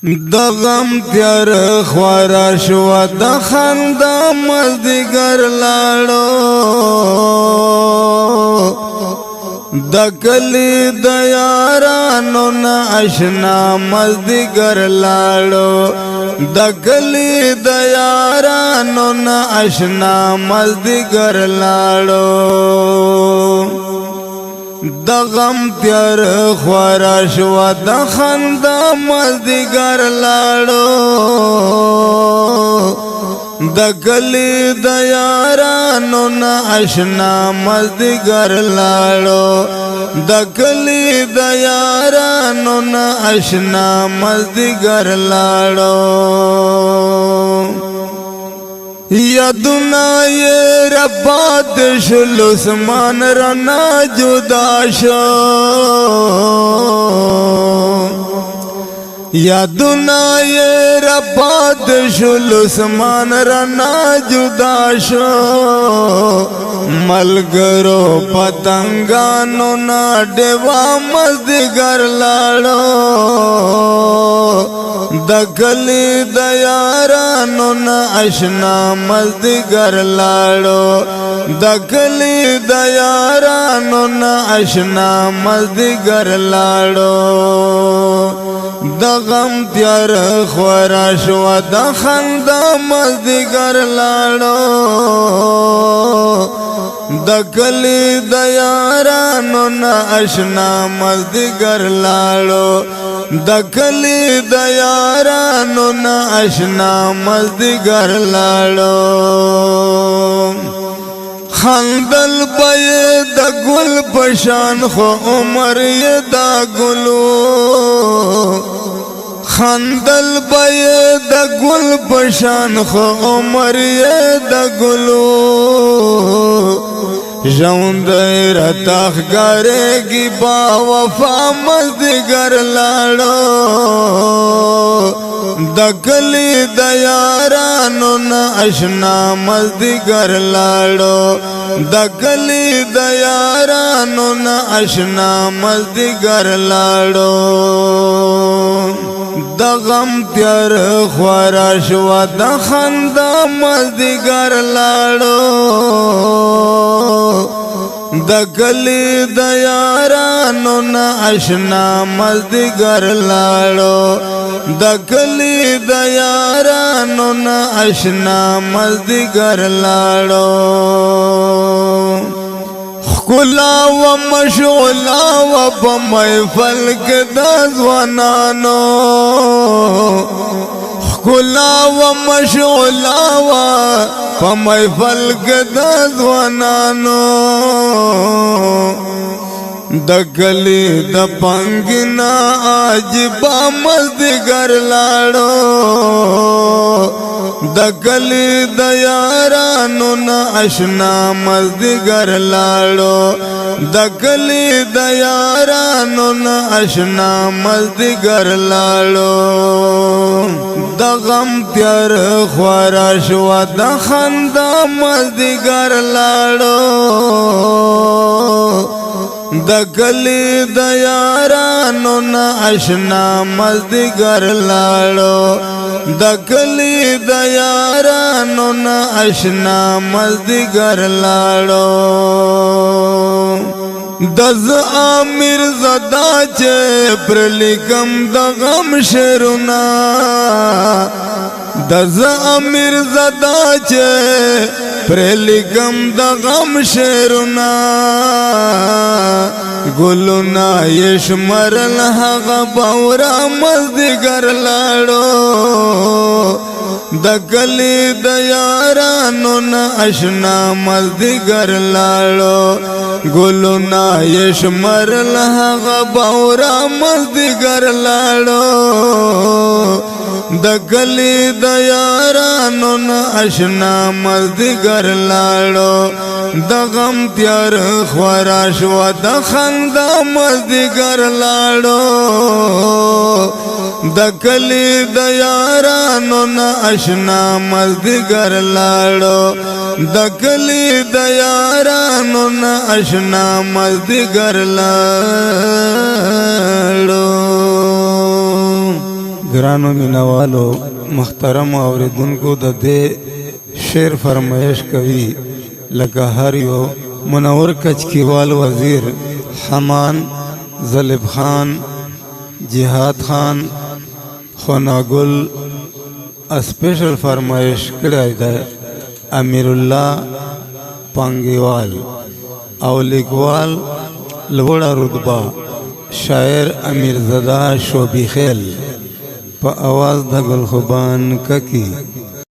د غم تیار خوارا شو د خندا مزدګر لاړو د کلی د یارانو نا آشنا مزدګر لاړو د کلی د یارانو نا آشنا مزدګر لاړو د غم تیار خوارا شو د خندا مزدګر لاړو د کلی د یارانو نا آشنا مزدګر لاړو د کلی د یارانو نا آشنا مزدګر لاړو یادنا یہ ربات شل عثمان رنا جدا شو یادنا یہ ربات شل عثمان رنا جدا شو ملګرو پتنګانو نا ډېوا مزدګر لاړو د کلی د یارانو نا آشنا مزدګر لاړو د کلی د یارانو نا آشنا مزدګر لاړو د غم تیار خورا شو د خندا مزدګر لاړو د کلی د یارانو نا آشنا مزدګر لاړو د کلی د یارانو نا آشنا مزدګر لاړو خندل بې د ګل پشان خو عمر یې دا ګلو خندل بې د ګل پشان خو عمر یې د ګلو ژوند رتاخ ګارېږي با وفا مزدګر لاړو د کلی د یارانو نا آشنا مزدګر لاړو د کلی د یارانو نا آشنا مزدګر لاړو د غم تیار خوارا شو د خندا مزدګر لاړو د کلی د یارانو نا آشنا مزدګر لاړو د کلی د یارانو نا آشنا مزدګر لاړو خلا و مشغولا و په محفل کې د ځوانانو خلا و مشغولا و په محفل کې د ځوانانو د کلی د پنګنا عجبا مزدګر لاړو د کلی د یارانو نا آشنا مزدګر لاړو د کلی د یارانو نا آشنا مزدګر لاړو د غم تیار خوارا شو د خندا مزدګر لاړو د کلی د یارانو نا آشنا مزدګر لاړو د کلی د یارانو نا آشنا مزدګر لاړو د امیر زدا چې پر لیکم د غم شعرونه د امیر زدا چې پر لیکم د غم شعرونه ګلونه یې شمرل هغه باورا مزدګر لاړو د کلی د یارانو نا آشنا مزدګر لاړو ګلونه یې شمرل هغه باورا مزدګر لاړو د کلی د یارانو نا آشنا مزدګر لاړو د غم تیار خوارا شو د خندا مزدګر لاړو د کلی د یارانو نا آشنا مزدګر لاړو د کلی د یارانو نا آشنا مزدګر لاړو ګرانو مینوالو محترم اوریدونکو د دې شعر فرمایش کوي لکه هر یو منور کچکیوال وزیر حمان زلیب خان جهاد خان خوناګل اسپیشل فرمایش کړی دی امیر الله پانګیوال او لیکوال لوړه رتبه شاعر امیر زاده شوبی خیل په आवाज د ګل خوبان ککی